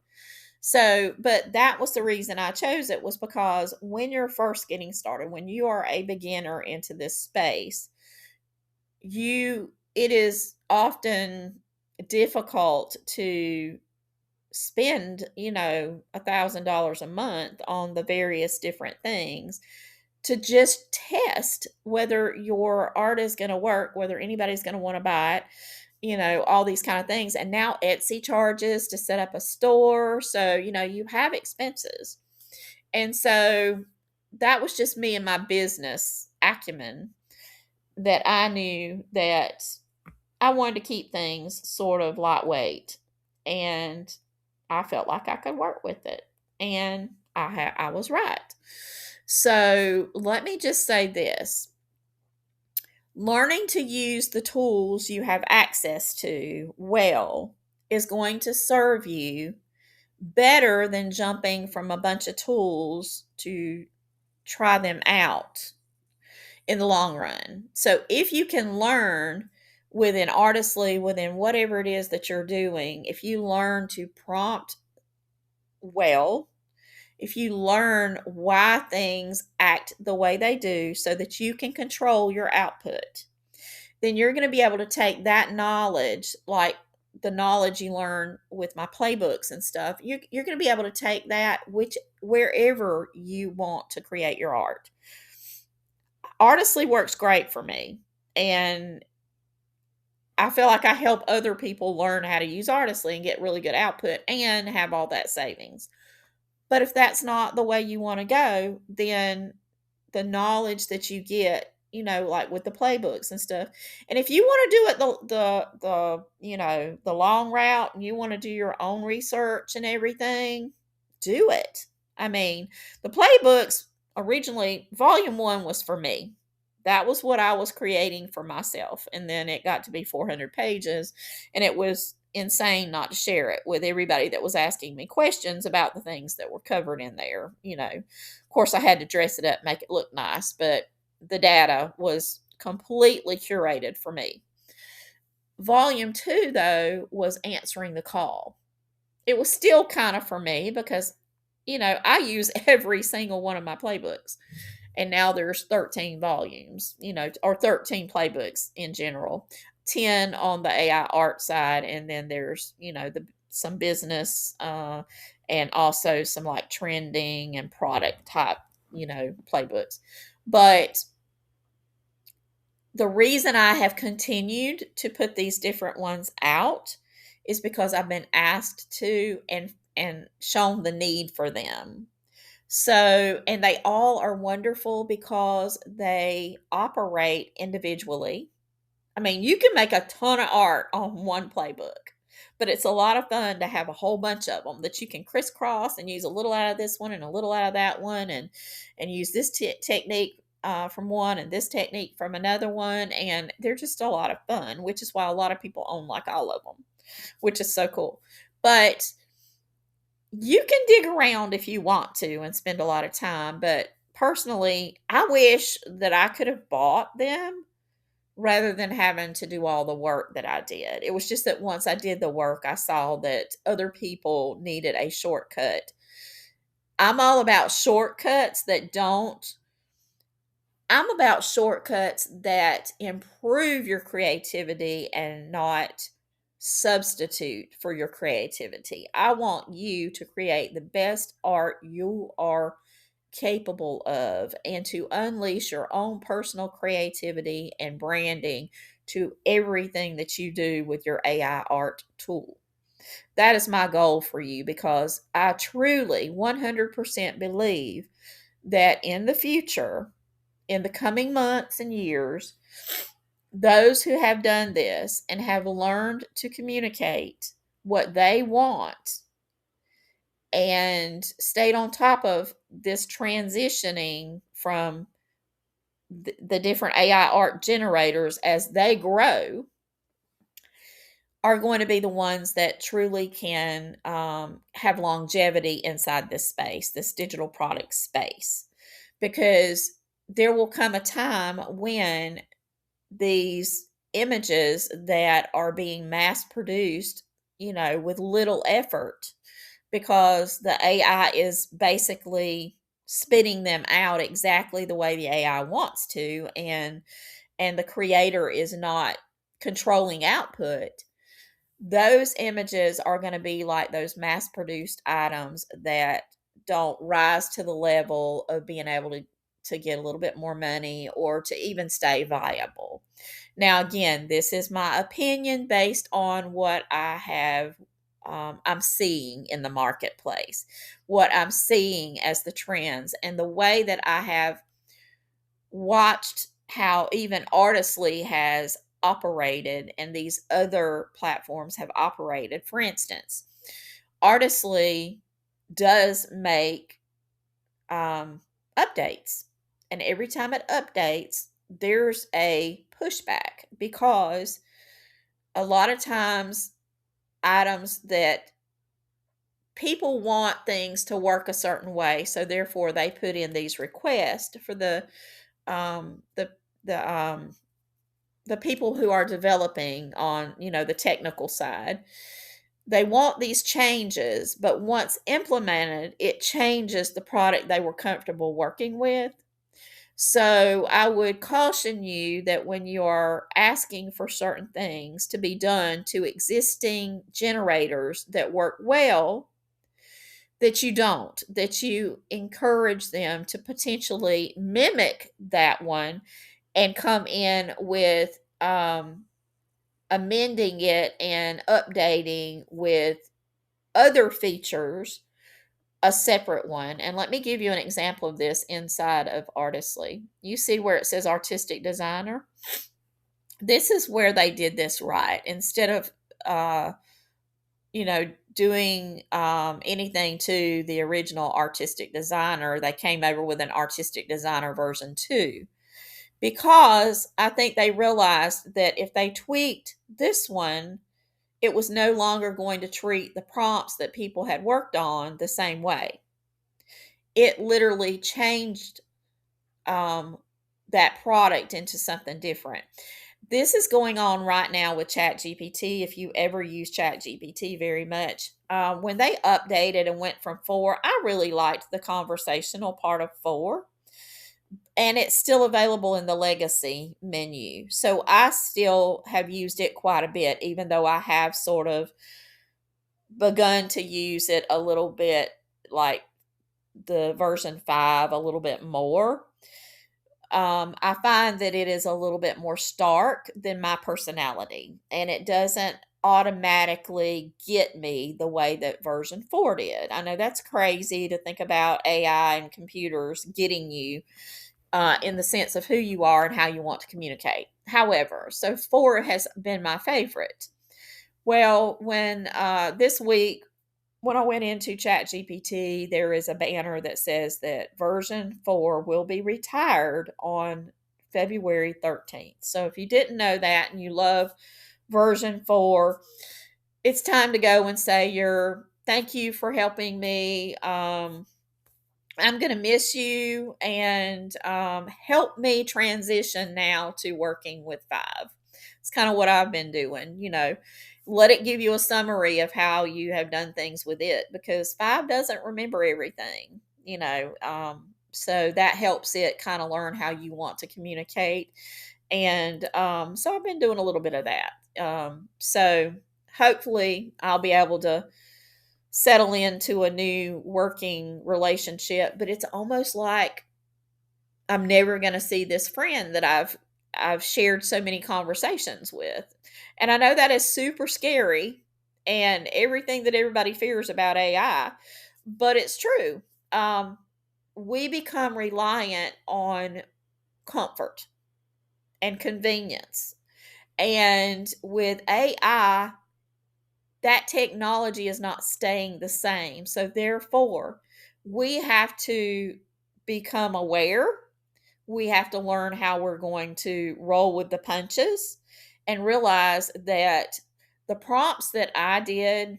So, but that was the reason I chose it, was because when you're first getting started, when you are a beginner into this space, it is often difficult to spend, $1,000 a month on the various different things to just test whether your art is going to work, whether anybody's going to want to buy it, all these kind of things. And now Etsy charges to set up a store. So, you have expenses. And so that was just me and my business acumen, that I knew that I wanted to keep things sort of lightweight. And I felt like I could work with it. And I was right. So let me just say this: learning to use the tools you have access to well is going to serve you better than jumping from a bunch of tools to try them out in the long run. So if you can learn within Artistly, within whatever it is that you're doing, if you learn to prompt well, if you learn why things act the way they do so that you can control your output, then you're going to be able to take that knowledge, like the knowledge you learn with my playbooks and stuff. You're going to be able to take that wherever you want to create your art. Artistly works great for me, and I feel like I help other people learn how to use Artistly and get really good output and have all that savings. But if that's not the way you want to go, then the knowledge that you get, like with the playbooks and stuff. And if you want to do it the long route, and you want to do your own research and everything, do it. I mean, the playbooks originally, volume 1 was for me. That was what I was creating for myself. And then it got to be 400 pages, and it was insane not to share it with everybody that was asking me questions about the things that were covered in there. Of course, I had to dress it up, make it look nice, but the data was completely curated for me. Volume 2, though, was answering the call. It was still kind of for me because, I use every single one of my playbooks. And now there's 13 volumes, or 13 playbooks in general, 10 on the AI art side. And then there's, some business, and also some like trending and product type, playbooks. But the reason I have continued to put these different ones out is because I've been asked to and shown the need for them. So, and they all are wonderful because they operate individually. I mean, you can make a ton of art on one playbook, but it's a lot of fun to have a whole bunch of them that you can crisscross and use a little out of this one and a little out of that one, and use this technique from one and this technique from another one, and they're just a lot of fun, which is why a lot of people own like all of them, which is so cool. But you can dig around if you want to and spend a lot of time, but personally, I wish that I could have bought them rather than having to do all the work that I did. It was just that once I did the work, I saw that other people needed a shortcut. I'm all about shortcuts that don't I'm about shortcuts that improve your creativity and not substitute for your creativity. I want you to create the best art you are capable of and to unleash your own personal creativity and branding to everything that you do with your AI art tool. That is my goal for you because I truly 100% believe that in the future, in the coming months and years, those who have done this and have learned to communicate what they want and stayed on top of this transitioning from the different AI art generators as they grow are going to be the ones that truly can have longevity inside this space, this digital product space. Because there will come a time when these images that are being mass produced, with little effort because the AI is basically spitting them out exactly the way the AI wants to, and the creator is not controlling output. Those images are going to be like those mass produced items that don't rise to the level of being able to get a little bit more money or to even stay viable. Now, again, this is my opinion based on what I'm seeing in the marketplace, what I'm seeing as the trends, and the way that I have watched how even Artistly has operated and these other platforms have operated. For instance, Artistly does make updates, and every time it updates, there's a pushback because a lot of times items that people want things to work a certain way, so therefore they put in these requests for um the the um the people who are developing on, the technical side. They want these changes, but once implemented, it changes the product they were comfortable working with. So I would caution you that when you are asking for certain things to be done to existing generators that work well, that you encourage them to potentially mimic that one and come in with amending it and updating with other features, a separate one. And let me give you an example of this inside of Artistly. You see where it says artistic designer? This is where they did this right. Instead of, doing anything to the original artistic designer, they came over with an artistic designer version 2 because I think they realized that if they tweaked this one, it was no longer going to treat the prompts that people had worked on the same way. It literally changed um, that product into something different. This is going on right now with ChatGPT. If you ever use ChatGPT very much, when they updated and went from 4, I really liked the conversational part of 4, and it's still available in the legacy menu. So I still have used it quite a bit, even though I have sort of begun to use it a little bit like the version 5 a little bit more. I find that it is a little bit more stark than my personality, and it doesn't automatically get me the way that version 4 did. I know that's crazy to think about AI and computers getting you in the sense of who you are and how you want to communicate. However, so 4 has been my favorite. Well, when this week, when I went into ChatGPT, there is a banner that says that version 4 will be retired on February 13th. So if you didn't know that and you love version 4, it's time to go and say your thank you for helping me. I'm going to miss you, and help me transition now to working with 5. It's kind of what I've been doing, let it give you a summary of how you have done things with it, because 5 doesn't remember everything, so that helps it kind of learn how you want to communicate. And so I've been doing a little bit of that. So hopefully I'll be able to settle into a new working relationship, but it's almost like I'm never going to see this friend that I've shared so many conversations with. And I know that is super scary and everything that everybody fears about AI, but it's true. Um, we become reliant on comfort and convenience. And with AI, that technology is not staying the same. So, therefore, we have to become aware. We have to learn how we're going to roll with the punches and realize that the prompts that I did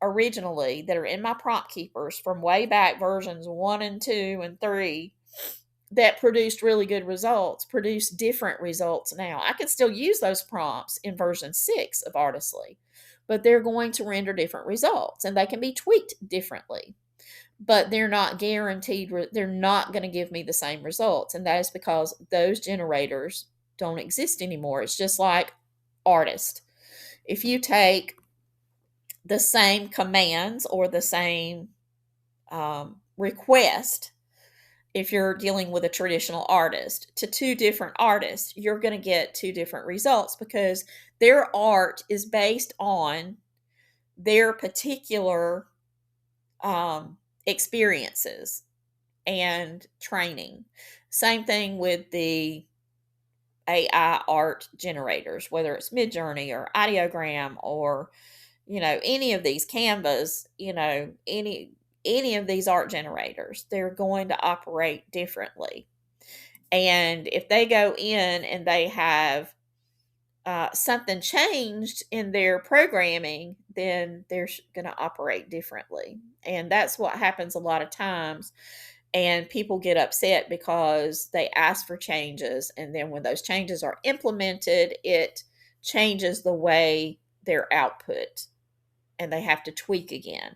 originally, that are in my prompt keepers from way back versions 1 and 2 and 3, that produced really good results, produce different results now. I can still use those prompts in version 6 of Artistly, but they're going to render different results and they can be tweaked differently. But they're not guaranteed, they're not going to give me the same results. And that is because those generators don't exist anymore. It's just like artist. If you take the same commands or the same request, if you're dealing with a traditional artist, to 2 different artists, you're going to get 2 different results because their art is based on their particular experiences and training. Same thing with the AI art generators, whether it's Midjourney or Ideogram or any of these Canvas, any of these art generators, they're going to operate differently. And if they go in and they have something changed in their programming, then they're going to operate differently. And that's what happens a lot of times. And people get upset because they ask for changes. And then when those changes are implemented, it changes the way their output and they have to tweak again.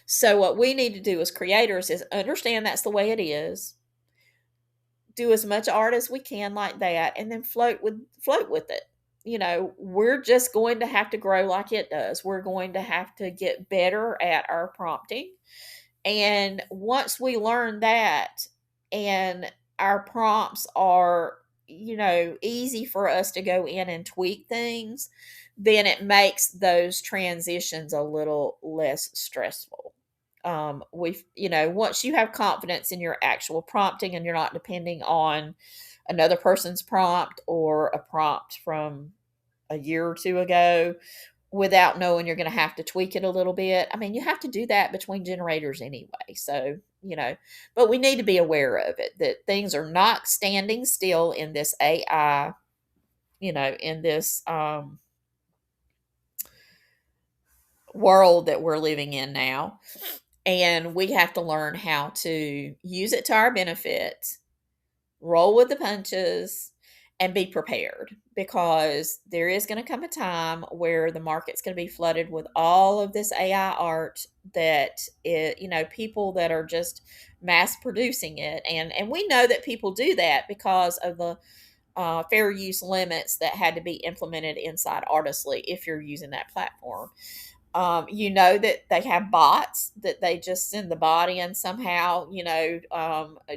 So what we need to do as creators is understand that's the way it is. Do as much art as we can like that, and then float with it. We're just going to have to grow like it does. We're going to have to get better at our prompting. And once we learn that and our prompts are, easy for us to go in and tweak things, then it makes those transitions a little less stressful. Once you have confidence in your actual prompting and you're not depending on another person's prompt or a prompt from a year or two ago without knowing you're going to have to tweak it a little bit. I mean, you have to do that between generators anyway. So, but we need to be aware of it, that things are not standing still in this AI, in this world that we're living in now. And we have to learn how to use it to our benefit, roll with the punches, and be prepared, because there is going to come a time where the market's going to be flooded with all of this AI art that people that are just mass producing it. And we know that people do that because of the fair use limits that had to be implemented inside Artistly if you're using that platform. You know that they have bots that they just send the bot in somehow,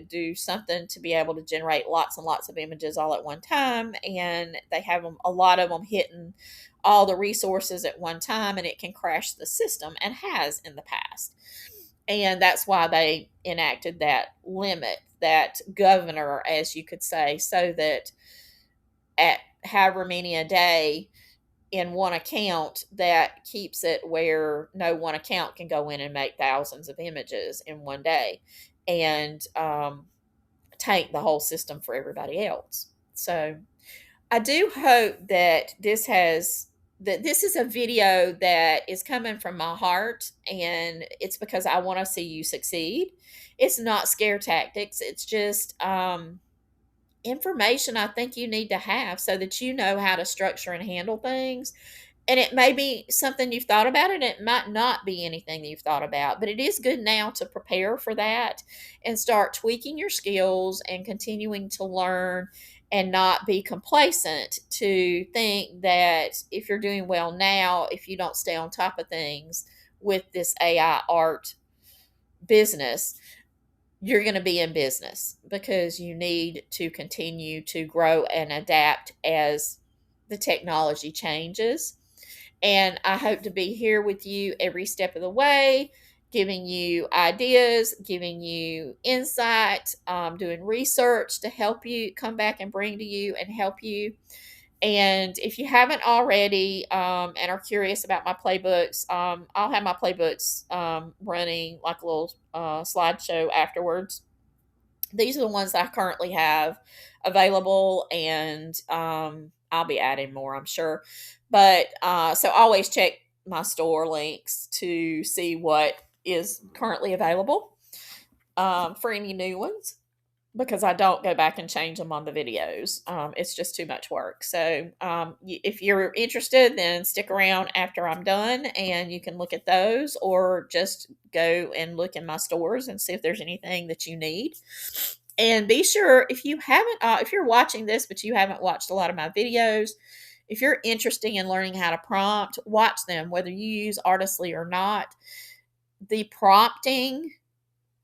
do something to be able to generate lots and lots of images all at one time. And they have them, a lot of them hitting all the resources at one time, and it can crash the system and has in the past. And that's why they enacted that limit, that governor, as you could say, so that at however many a day in one account, that keeps it where no one account can go in and make thousands of images in one day and tank the whole system for everybody else. So I do hope that this is a video that is coming from my heart, and it's because I want to see you succeed. It's not scare tactics. It's just information I think you need to have so that you know how to structure and handle things. And it may be something you've thought about, and it might not be anything that you've thought about, but it is good now to prepare for that and start tweaking your skills and continuing to learn, and not be complacent to think that if you're doing well now, if you don't stay on top of things with this AI art business, you're going to be in business, because you need to continue to grow and adapt as the technology changes. And I hope to be here with you every step of the way, giving you ideas, giving you insight, doing research to help you come back and bring to you and help you. And if you haven't already, and are curious about my playbooks, I'll have my playbooks running like a little slideshow afterwards. These are the ones that I currently have available, and I'll be adding more, I'm sure. But so always check my store links to see what is currently available for any new ones, because I don't go back and change them on the videos. It's just too much work. So if you're interested, then stick around after I'm done and you can look at those, or just go and look in my stores and see if there's anything that you need. And be sure, if you haven't, if you're watching this but you haven't watched a lot of my videos, if you're interested in learning how to prompt, watch them, whether you use Artistly or not. The prompting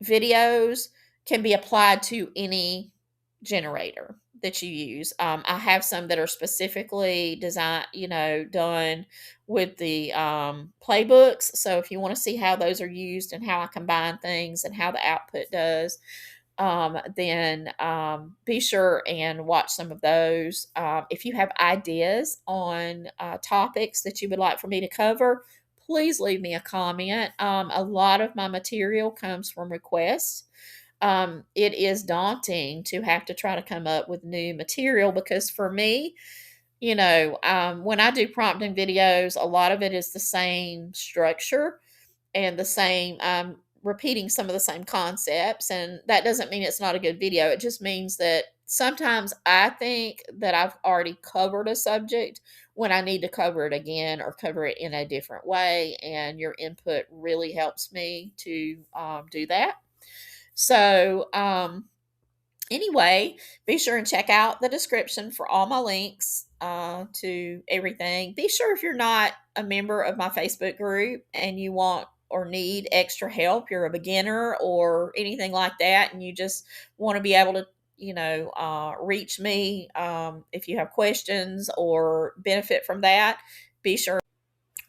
videos can be applied to any generator that you use. I have some that are specifically designed, done with the playbooks. So if you want to see how those are used and how I combine things and how the output does, then be sure and watch some of those. If you have ideas on topics that you would like for me to cover, please leave me a comment. A lot of my material comes from requests. It is daunting to have to try to come up with new material, because for me, when I do prompting videos, a lot of it is the same structure and the same, repeating some of the same concepts. And that doesn't mean it's not a good video. It just means that sometimes I think that I've already covered a subject when I need to cover it again, or cover it in a different way. And your input really helps me to do that. So, anyway, be sure and check out the description for all my links to everything. Be sure, if you're not a member of my Facebook group and you want or need extra help, you're a beginner or anything like that, and you just want to be able to, reach me if you have questions or benefit from that, be sure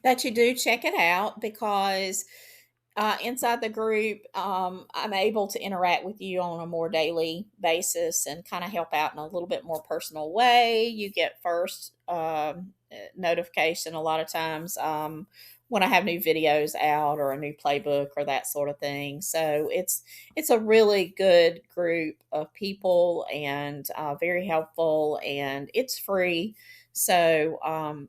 that you do check it out, because inside the group, I'm able to interact with you on a more daily basis and kind of help out in a little bit more personal way. You get first notification a lot of times when I have new videos out, or a new playbook, or that sort of thing. So it's a really good group of people, and very helpful, and it's free. So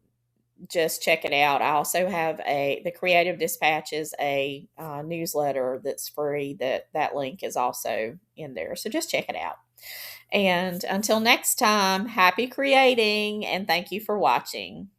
just check it out. I also have the Creative Dispatch is a newsletter that's free. That link is also in there. So just check it out. And until next time, happy creating, and thank you for watching.